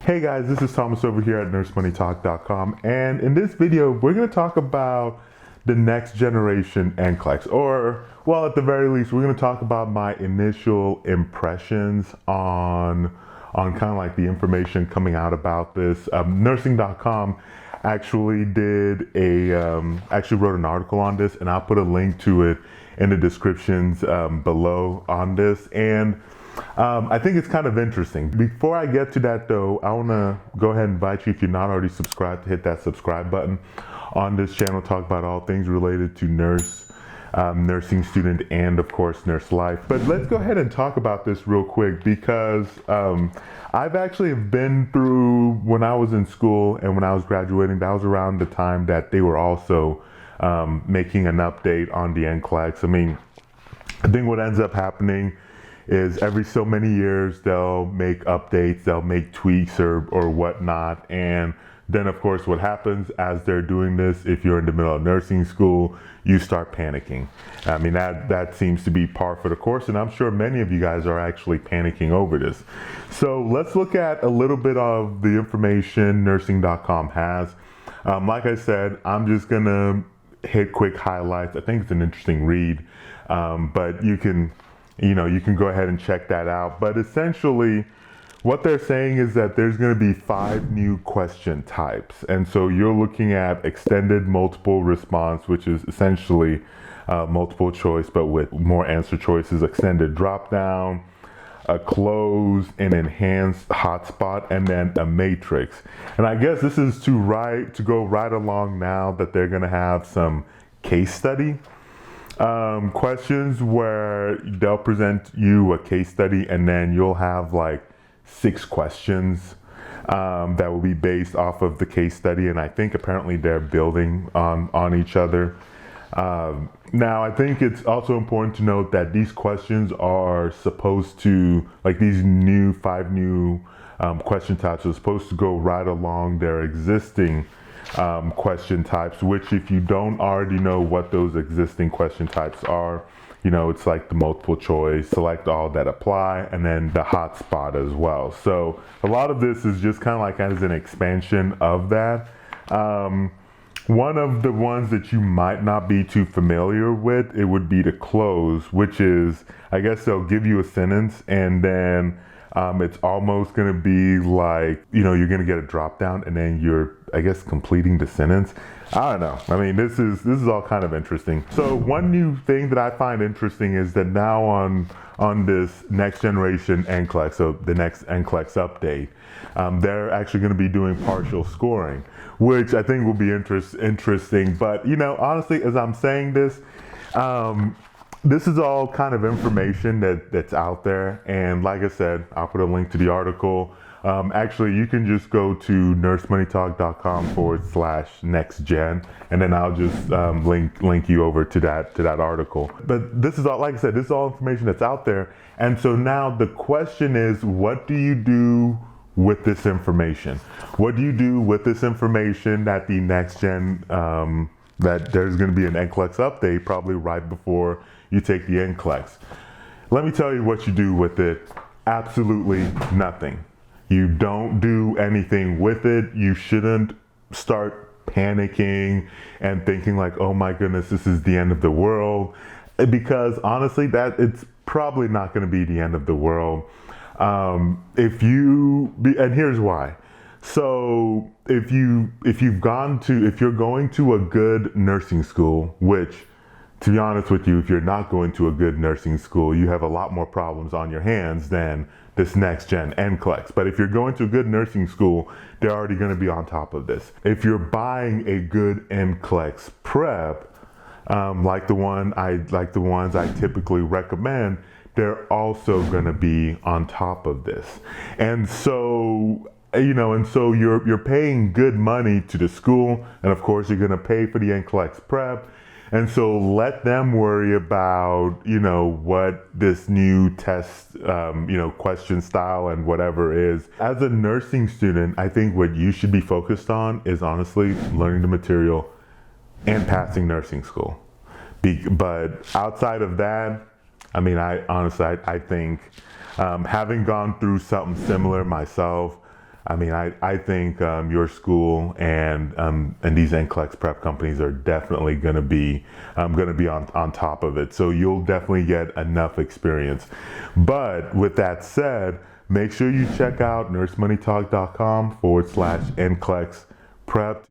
Hey guys, this is Thomas over here at NurseMoneyTalk.com, and in this video we're going to talk about the next generation NCLEX, or well, at the very least we're going to talk about my initial impressions on kind of like the information coming out about this. Nursing.com actually actually wrote an article on this, and I'll put a link to it in the descriptions below on this. And I think it's kind of interesting. Before I get to that though, I want to go ahead and invite you, if you're not already subscribed, to hit that subscribe button on this channel. Talk about all things related to nursing student, and of course nurse life. But let's go ahead and talk about this real quick, because I've actually been through, when I was in school and when I was graduating, that was around the time that they were also making an update on the NCLEX. I mean, I think what ends up happening is every so many years they'll make updates, they'll make tweaks or whatnot. And then of course what happens as they're doing this, if you're in the middle of nursing school, you start panicking. I mean, that seems to be par for the course, and I'm sure many of you guys are actually panicking over this. So let's look at a little bit of the information Nursing.com has. Like I said, I'm just gonna hit quick highlights. I think it's an interesting read, but you can go ahead and check that out. But essentially, what they're saying is that there's going to be 5 new question types. And so you're looking at extended multiple response, which is essentially multiple choice, but with more answer choices, extended drop down, a closed and enhanced hotspot, and then a matrix. And I guess this is to go right along now that they're going to have some case study questions where they'll present you a case study, and then you'll have like 6 questions that will be based off of the case study. And I think apparently they're building on each other. Now, I think it's also important to note that these questions are supposed to, like these 5 new question types are supposed to go right along their existing question types, which, if you don't already know what those existing question types are, it's like the multiple choice, select all that apply, and then the hotspot as well. So a lot of this is just kind of like as an expansion of that. One of the ones that you might not be too familiar with, it would be the close, which is, I guess they'll give you a sentence, and then it's almost going to be like, you're going to get a drop down, and then you're, I guess, completing the sentence. I don't know. I mean, this is all kind of interesting. So one new thing that I find interesting is that now on this next generation NCLEX, so the next NCLEX update, they're actually going to be doing partial scoring, which I think will be interesting. But honestly, as I'm saying this, this is all kind of information that's out there, and like I said, I'll put a link to the article. Actually, you can just go to NurseMoneyTalk.com/nextgen, and then I'll just link you over to that article. But this is all, like I said, this is all information that's out there. And so now the question is, what do you do with this information? What do you do with this information that the next gen, that there's going to be an NCLEX update probably right before you take the NCLEX? Let me tell you what you do with it. Absolutely nothing. You don't do anything with it. You shouldn't start panicking and thinking like, oh my goodness, this is the end of the world, because honestly, that it's probably not going to be the end of the world. And here's why. So if you're going to a good nursing school, which, to be honest with you, if you're not going to a good nursing school, you have a lot more problems on your hands than this next gen NCLEX. But if you're going to a good nursing school, they're already going to be on top of this. If you're buying a good NCLEX prep, like the ones I typically recommend, they're also going to be on top of this. And so you're paying good money to the school, and of course you're going to pay for the NCLEX prep. And so let them worry about, what this new test, question style and whatever is. As a nursing student, I think what you should be focused on is honestly learning the material and passing nursing school. But outside of that, I mean, I think having gone through something similar myself, I mean, I think your school and these NCLEX prep companies are definitely going to be on top of it. So you'll definitely get enough experience. But with that said, make sure you check out nursemoneytalk.com/NCLEX prep.